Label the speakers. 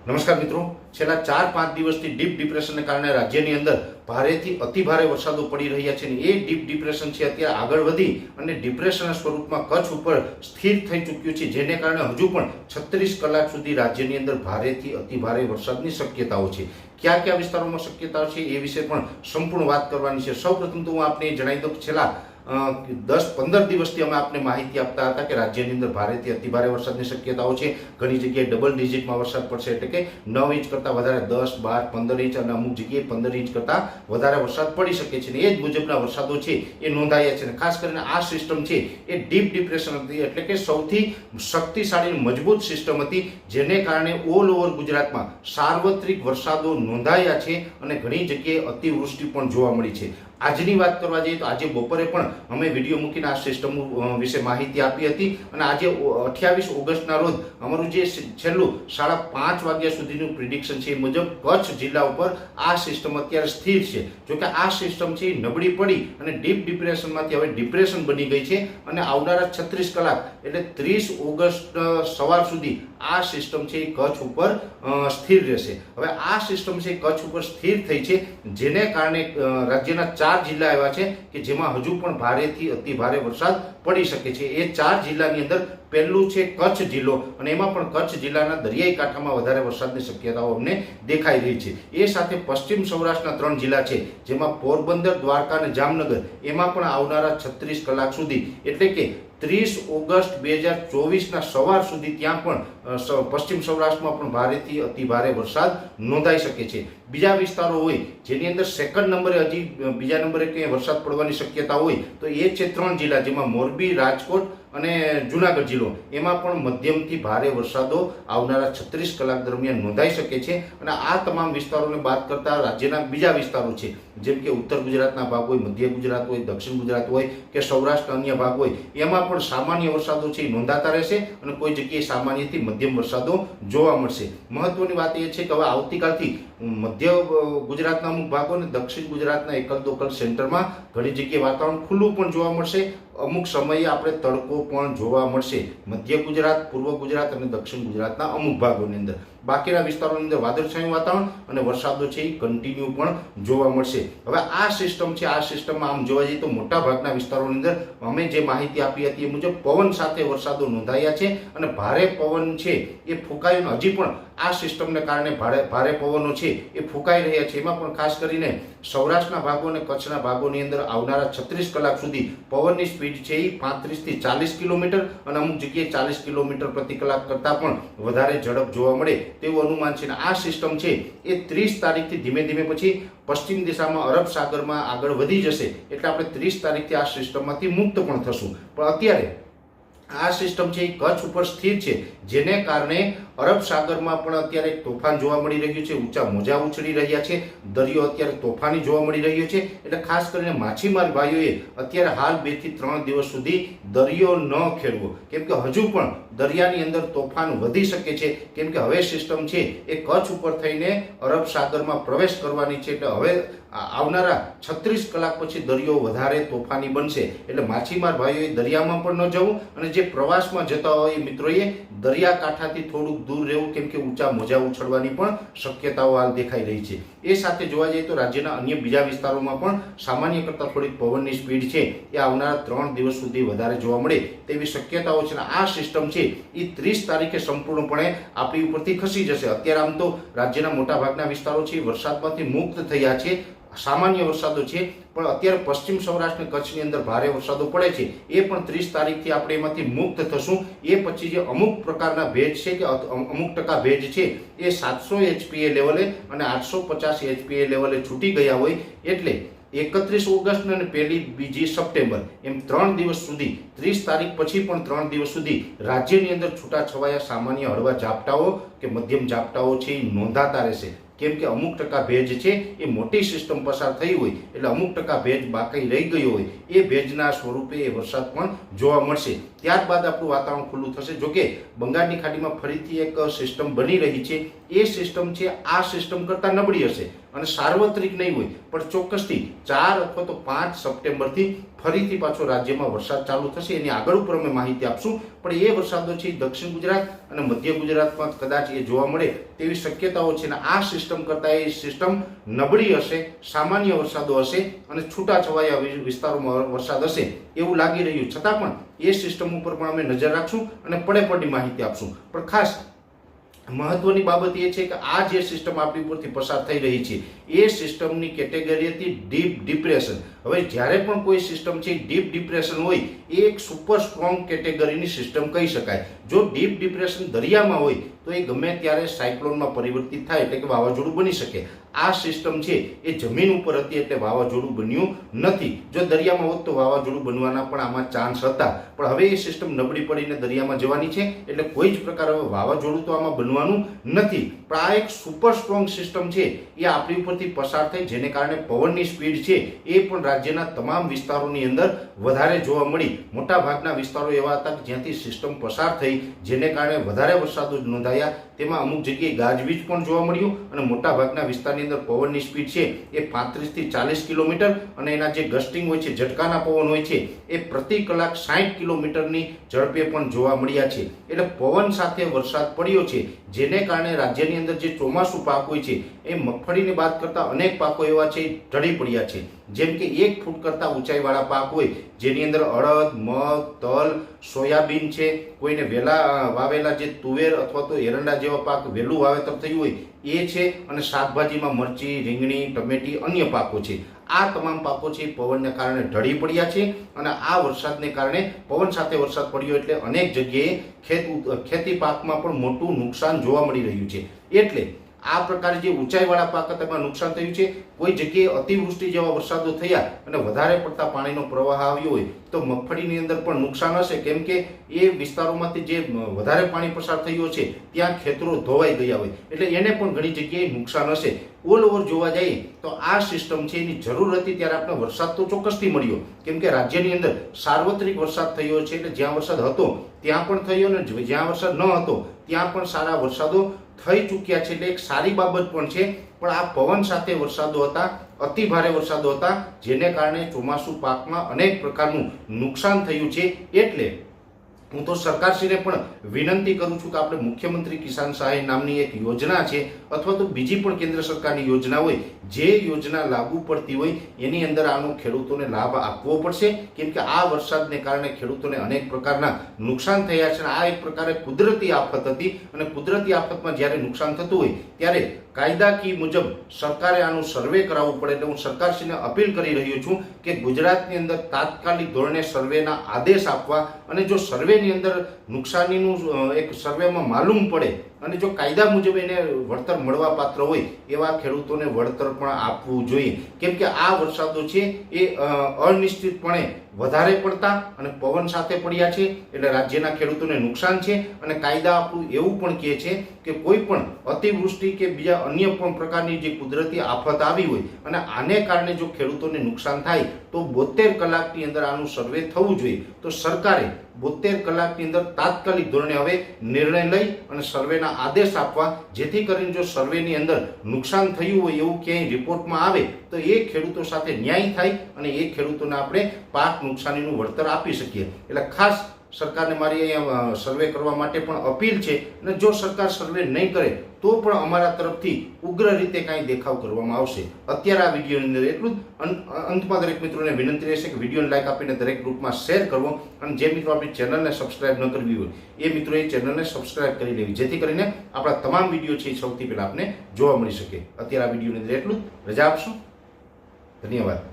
Speaker 1: નમસ્કાર મિત્રો, છેલ્લા 4-5 દિવસથી ડીપ ડિપ્રેશનને કારણે રાજ્યની અંદર ભારેથી અતિભારે વરસાદો પડી રહ્યા છે. એ ડીપ ડિપ્રેશન છે અત્યારે આગળ વધી અને ડિપ્રેશનના સ્વરૂપમાં કચ્છ ઉપર સ્થિર થઈ ચૂક્યું છે, જેને કારણે હજુ પણ 36 કલાક સુધી રાજ્યની અંદર ભારેથી અતિભારે વરસાદની શક્યતાઓ છે. કયા કયા વિસ્તારોમાં શક્યતાઓ છે એ વિશે પણ સંપૂર્ણ વાત કરવાની છે. સૌપ્રથમ તો હું આપને જણાવી દઉં કે છેલ્લા 10-15 દિવસથી અમે આપને માહિતી આપતા હતા કે રાજ્યની અંદર ભારેથી અતિભારે વરસાદની શક્યતાઓ છે. ઘણી જગ્યાએ ડબલ ડિજિટમાં વરસાદ પડશે, એટલે કે 9 ઇંચ કરતાં વધારે 10, 12, 15 ઇંચ અને અમુક જગ્યાએ 15 ઇંચ કરતાં વધારે વરસાદ પડી શકે છે. એ જ મુજબના વરસાદો છે એ નોંધાયા છે. ખાસ કરીને આ સિસ્ટમ છે એ ડીપ ડિપ્રેશન હતી, એટલે કે સૌથી શક્તિશાળી મજબૂત સિસ્ટમ હતી, જેને કારણે ઓલ ઓવર ગુજરાતમાં સાર્વત્રિક વરસાદો નોંધાયા છે અને ઘણી જગ્યાએ અતિવૃષ્ટિ પણ જોવા મળી છે. આજની વાત કરવા જઈએ તો આજે બપોરે પણ અમે વિડીયો મૂકીને આ સિસ્ટમ વિશે માહિતી આપી હતી અને આજે 28 ઓગસ્ટના રોજ અમારું જે છેલ્લું 5:30 વાગ્યા સુધીનું પ્રિડિક્શન છે એ મુજબ કચ્છ જિલ્લા ઉપર આ સિસ્ટમ અત્યારે સ્થિર છે. જોકે આ સિસ્ટમ છે એ નબળી પડી અને ડીપ ડિપ્રેશનમાંથી હવે ડિપ્રેશન બની ગઈ છે અને આવનારા 36 કલાક એટલે 30 ઓગસ્ટ સવાર સુધી આ સિસ્ટમ છે એ કચ્છ ઉપર સ્થિર રહેશે. હવે આ સિસ્ટમ છે કચ્છ ઉપર સ્થિર થઈ છે, જેને કારણે રાજ્યના 4 જિલ્લા એવા છે કે જેમાં હજુ પણ ભારેથી અતિ ભારે વરસાદ પડી શકે છે. એ 4 જિલ્લાની અંદર પહેલું છે કચ્છ જિલ્લો અને એમાં પણ કચ્છ જિલ્લાના દરિયાઈ કાંઠામાં વધારે વરસાદની શક્યતાઓ અમને દેખાઈ રહી છે. એ સાથે પશ્ચિમ સૌરાષ્ટ્રના 3 જિલ્લા છે, જેમાં પોરબંદર, દ્વારકા અને જામનગર, એમાં પણ આવનારા 36 કલાક સુધી એટલે કે 30 ઓગસ્ટ 2024ના સવાર સુધી ત્યાં પણ પશ્ચિમ સૌરાષ્ટ્રમાં પણ ભારેથી અતિ ભારે વરસાદ નોંધાઈ શકે છે. બીજા વિસ્તારો હોય જેની અંદર સેકન્ડ નંબરે હજી બીજા નંબરે ક્યાંય વરસાદ પડવાની શક્યતા હોય તો એ છે 3 જિલ્લા, જેમાં મોરબી, રાજકોટ અને જુનાગઢ જિલ્લો. એમાં પણ મધ્યમથી ભારે વરસાદો આવનારા 36 કલાક દરમિયાન નોંધાઈ શકે છે. અને આ તમામ વિસ્તારોને બાદ કરતા રાજ્યના બીજા વિસ્તારો છે, જેમ કે ઉત્તર ગુજરાતના ભાગ હોય, મધ્ય ગુજરાત હોય, દક્ષિણ ગુજરાત હોય કે સૌરાષ્ટ્રના અન્ય ભાગ હોય, એમાં પણ સામાન્ય વરસાદો છે એ નોંધાતા રહેશે અને કોઈ જગ્યાએ સામાન્યથી મધ્યમ વરસાદો જોવા મળશે. મહત્વની વાત એ છે કે હવે આવતીકાલથી મધ્ય ગુજરાતના અમુક ભાગો અને દક્ષિણ ગુજરાતના એકલ દોકલ સેન્ટરમાં ઘણી જગ્યાએ વાતાવરણ ખુલ્લું પણ જોવા મળશે. અમુક સમયે આપણે તડકો પણ જોવા મળશે મધ્ય ગુજરાત, પૂર્વ ગુજરાત અને દક્ષિણ ગુજરાતના અમુક ભાગોની અંદર. બાકીના વિસ્તારોની અંદર વાદળછાયું વાતાવરણ અને વરસાદો છે એ કન્ટિન્યુ પણ જોવા મળશે. હવે આ સિસ્ટમ છે, આ સિસ્ટમમાં આમ જોવા જઈએ તો મોટા ભાગના વિસ્તારોની અંદર અમે જે માહિતી આપી હતી એ મુજબ પવન સાથે વરસાદો નોંધાયા છે અને ભારે પવન છે એ ફૂંકાયો. હજી પણ આ સિસ્ટમને કારણે ભારે પવનો છે એ ફૂંકાઈ રહ્યા છે. એમાં પણ ખાસ કરીને સૌરાષ્ટ્રના ભાગો અને કચ્છના ભાગોની અંદર આવનારા 36 કલાક સુધી પવનની સ્પીડ છે એ 35 થી 40 કિલોમીટર અને અમુક જગ્યાએ 40 કિલોમીટર પ્રતિ કલાક કરતાં પણ વધારે ઝડપ જોવા મળે તેવું અનુમાન છે. આ સિસ્ટમ છે એ 30 તારીખથી ધીમે ધીમે પછી પશ્ચિમ દિશામાં અરબ સાગરમાં આગળ વધી જશે, એટલે આપણે 30 તારીખથી આ સિસ્ટમમાંથી મુક્ત પણ થશું. પણ અત્યારે આ સિસ્ટમ છે એ કચ્છ ઉપર સ્થિર છે, જેને કારણે અરબ સાગરમાં પણ અત્યારે એક તોફાન જોવા મળી રહ્યું છે. ઊંચા મોજા ઉછળી રહ્યા છે, દરિયો અત્યારે તોફાની જોવા મળી રહ્યો છે. એટલે ખાસ કરીને માછીમાર ભાઈઓએ અત્યારે હાલ 2 થી 3 દિવસ સુધી દરિયો ન ખેડવો, કેમ કે હજુ પણ દરિયાની અંદર તોફાન વધી શકે છે. કેમ કે હવે સિસ્ટમ છે એ કચ્છ ઉપર થઈને અરબ સાગરમાં પ્રવેશ કરવાની છે, એટલે હવે આવનારા 36 કલાક પછી દરિયો વધારે તોફાની બનશે. એટલે માછીમાર ભાઈઓએ દરિયામાં પણ ન જવું અને જે પ્રવાસમાં જતા હોય મિત્રોએ દરિયાકાંઠાથી થોડુંક દૂર રહેવું, કેમ કે ઊંચા મોજા ઉછળવાની પણ શક્યતાઓ હાલ દેખાઈ રહી છે. એ સાથે જોવા જઈએ તો રાજ્યના અન્ય બીજા વિસ્તારોમાં પણ સામાન્ય કરતાં થોડીક પવનની સ્પીડ છે એ આવનારા 3 દિવસ સુધી વધારે જોવા મળે તેવી શક્યતાઓ છે. આ સિસ્ટમ છે એ 30 તારીખે સંપૂર્ણપણે આપણી ઉપરથી ખસી જશે. અત્યારે આમ તો રાજ્યના મોટાભાગના વિસ્તારો છે વરસાદમાંથી મુક્ત થયા છે, સામાન્ય વરસાદો છે. પણ અત્યારે પશ્ચિમ સૌરાષ્ટ્ર કચ્છની અંદર ભારે વરસાદો પડે છે, એ પણ 30 તારીખથી આપણે એમાંથી મુક્ત થશું. એ પછી જે અમુક પ્રકારના ભેજ છે કે અમુક ટકા ભેજ છે એ 700 HPA લેવલે અને 850 HPA લેવલે છૂટી ગયા હોય, એટલે 31 ઓગસ્ટ અને 1-2 સપ્ટેમ્બર એમ 3 દિવસ સુધી, 30 તારીખ પછી પણ 3 દિવસ સુધી રાજ્યની અંદર છૂટાછવાયા સામાન્ય હળવા ઝાપટાઓ કે મધ્યમ ઝાપટાઓ છે એ નોંધાતા રહેશે. કેમ કે અમુક ટકા ભેજ છે એ મોટી સિસ્ટમ પસાર થઈ હોય, એટલે અમુક ટકા ભેજ બાકી રહી ગયો હોય, એ ભેજના સ્વરૂપે એ વરસાદ પણ જોવા મળશે. ત્યારબાદ આપણું વાતાવરણ ખુલ્લું થશે. જોકે બંગાળની ખાડીમાં ફરીથી એક સિસ્ટમ બની રહી છે. એ સિસ્ટમ છે આ સિસ્ટમ કરતાં નબળી હશે અને સાર્વત્રિક નહીં હોય, પણ ચોક્કસથી 4 અથવા તો 5 સપ્ટેમ્બરથી ફરીથી પાછો રાજ્યમાં વરસાદ ચાલુ થશે. એની આગળ ઉપર અમે માહિતી આપશું. પણ એ વરસાદો છે દક્ષિણ ગુજરાત અને મધ્ય ગુજરાતમાં કદાચ એ જોવા મળે તેવી શક્યતાઓ છે. અને આ સિસ્ટમ કરતાં એ સિસ્ટમ નબળી હશે, સામાન્ય વરસાદો હશે અને છૂટાછવાયા વિસ્તારોમાં વરસાદ હશે એવું લાગી રહ્યું. છતાં પણ એ સિસ્ટમ ઉપર પણ અમે નજર રાખશું અને પડે માહિતી આપશું. પણ ખાસ મહત્વની બાબત એ છે કે આ જે સિસ્ટમ આપણી ઉપરથી પસાર થઈ રહી છે એ સિસ્ટમની કેટેગરી હતી ડીપ ડિપ્રેશન. હવે જ્યારે પણ કોઈ સિસ્ટમ છે ડીપ ડિપ્રેશન હોય એ એક સુપર સ્ટ્રોંગ કેટેગરીની સિસ્ટમ કહી શકાય. જો ડીપ ડિપ્રેશન દરિયામાં હોય તો એ ગમે ત્યારે સાયક્લોનમાં પરિવર્તિત થાય એટલે કે વાવાઝોડું બની શકે. આ સિસ્ટમ છે એ જમીન ઉપર હતી એટલે વાવાઝોડું બન્યું નથી. જો દરિયામાં હોત તો વાવાઝોડું બનવાના પણ આમાં ચાન્સ હતા. પણ હવે એ સિસ્ટમ નબળી પડીને દરિયામાં જવાની છે એટલે કોઈ જ પ્રકાર હવે વાવાઝોડું તો આમાં બનવાનું નથી. પણ આ એક સુપર સ્ટ્રોંગ સિસ્ટમ છે એ આપણી ઉપરથી પસાર થઈ, જેને કારણે પવનની સ્પીડ છે એ પણ રાજ્યના તમામ વિસ્તારોની અંદર વધારે જોવા મળી. મોટા ભાગના વિસ્તારો એવા હતા કે જ્યાંથી સિસ્ટમ પસાર થઈ જેને કારણે વધારે વરસાદો નોંધાયા. તેમાં અમુક જગ્યાએ ગાજવીજ પણ જોવા મળ્યું અને મોટા ભાગના વિસ્તારની અંદર પવનની સ્પીડ છે એ 35 થી 40 કિલોમીટર અને એના જે ગસ્ટિંગ હોય છે, ઝટકાના પવન હોય છે એ પ્રતિ કલાક 60 કિલોમીટરની ઝડપે પણ જોવા મળ્યા છે. એટલે પવન સાથે વરસાદ પડ્યો છે જેને કારણે રાજ્યની અંદર જે ચોમાસું પાક હોય છે એ મગફળીને બાદ કરતા અનેક પાકો એવા છે એ ઢળી પડ્યા છે. જેમ કે 1 ફૂટ કરતાં ઊંચાઈવાળા પાક હોય જેની અંદર અડદ, મગ, તલ, સોયાબીન છે, કોઈને વહેલા વાવેલા જે તુવેર અથવા તો એરંડા જેવા પાક વહેલું વાવેતર થયું હોય એ છે, અને શાકભાજીમાં મરચી, રીંગણી, ટમેટી, અન્ય પાકો છે. આ તમામ પાકો છે પવનને કારણે ઢળી પડ્યા છે અને આ વરસાદને કારણે પવન સાથે વરસાદ પડ્યો એટલે અનેક જગ્યાએ ખેતી પાકમાં પણ મોટું નુકસાન જોવા મળી રહ્યું છે. એટલે આ પ્રકારે જે ઊંચાઈવાળા પાક હતા એમાં નુકસાન થયું છે. કોઈ જગ્યાએ અતિવૃષ્ટિ જેવા વરસાદો થયા અને વધારે પડતા પાણીનો પ્રવાહ આવ્યો હોય તો મગફળીની અંદર પણ નુકસાન હશે, કેમ કે એ વિસ્તારોમાંથી જે વધારે પાણી પસાર થયું છે ત્યાં ખેતરો ધોવાઈ ગયા હોય એટલે એને પણ ઘણી જગ્યાએ નુકસાન હશે. ઓલ ઓવર જોવા જઈએ તો આ સિસ્ટમ છે એની જરૂર હતી ત્યારે આપણે વરસાદ તો ચોક્કસથી મળ્યો, કેમ કે રાજ્યની અંદર સાર્વત્રિક વરસાદ થયો છે. એટલે જ્યાં વરસાદ હતો ત્યાં પણ થયો ને જ્યાં વરસાદ ન હતો ત્યાં પણ સારા વરસાદો થઈ ચૂક્યા છે. એટલે એક સારી બાબત પણ છે. પણ આ પવન સાથે વરસાદો હતા, અતિ ભારે વરસાદો હતા જેને કારણે ચોમાસુ પાકમાં અનેક પ્રકારનું નુકસાન થયું છે. એટલે હું તો સરકારશ્રીને પણ વિનંતી કરું છું કે આપણે મુખ્યમંત્રી કિસાન સહાય નામની એક યોજના છે અથવા તો બીજી પણ કેન્દ્ર સરકારની યોજના હોય, જે યોજના લાગુ પડતી હોય એની અંદર આનો ખેડૂતોને લાભ આપવો પડશે. કેમ કે આ વરસાદને કારણે ખેડૂતોને અનેક પ્રકારના નુકસાન થયા છે. આ એક પ્રકારે કુદરતી આફત હતી અને કુદરતી આફતમાં જ્યારે નુકસાન થતું હોય ત્યારે કાયદાકીય મુજબ સરકારે આનું સર્વે કરાવવું પડે. એટલે હું સરકારશ્રીને અપીલ કરી રહ્યો છું કે ગુજરાતની અંદર તાત્કાલિક ધોરણે સર્વેના આદેશ આપવા અને જો સર્વેની અંદર નુકસાનીનું એક સર્વેમાં માલુમ પડે અને જો કાયદા મુજબ એને વળતર મળવા પાત્ર હોય એવા ખેડૂતોને વળતર પણ આપવું જોઈએ. કેમ કે આ વરસાદો છે એ અનિશ્ચિતપણે વધારે પડતા અને પવન સાથે પડ્યા છે એટલે રાજ્યના ખેડૂતોને નુકસાન છે. અને કાયદા આપણું એવું પણ કહે છે કે કોઈ પણ અતિવૃષ્ટિ કે બીજા અન્ય પણ પ્રકારની જે કુદરતી આફત આવી હોય અને આને કારણે જો ખેડૂતોને નુકસાન થાય તો 72 કલાકની અંદર આનું સર્વે થવું જોઈએ. તો સરકારે 72 કલાકની અંદર તાત્કાલિક ધોરણે હવે નિર્ણય લઈ અને સર્વેના આદેશ આપવા, જેથી કરીને જો સર્વેની અંદર નુકસાન થયું હોય એવું ક્યાંય રિપોર્ટમાં આવે તો એ ખેડૂતો સાથે ન્યાય થાય અને એ ખેડૂતોને આપણે પાક નુકસાનીનું વળતર આપી શકીએ. એટલે ખાસ સરકારને મારી અહીંયા સર્વે કરવા માટે પણ અપીલ છે. અને જો સરકાર સર્વે નહીં કરે તો પણ અમારા તરફથી ઉગ્ર રીતે કાંઈ દેખાવ કરવામાં આવશે. અત્યારે આ વિડીયોની અંદર એટલું જ. અંતમાં દરેક મિત્રોને વિનંતી રહેશે કે વિડીયોને લાઈક આપીને દરેક ગ્રુપમાં શેર કરવો અને જે મિત્રો આપણી ચેનલને સબસ્ક્રાઇબ ન કરવી હોય એ મિત્રોએ ચેનલને સબસ્ક્રાઇબ કરી લેવી, જેથી કરીને આપણા તમામ વિડીયો છે એ સૌથી પહેલાં આપને જોવા મળી શકે. અત્યારે આ વિડીયોની અંદર એટલું જ. રજા આપશું. ધન્યવાદ.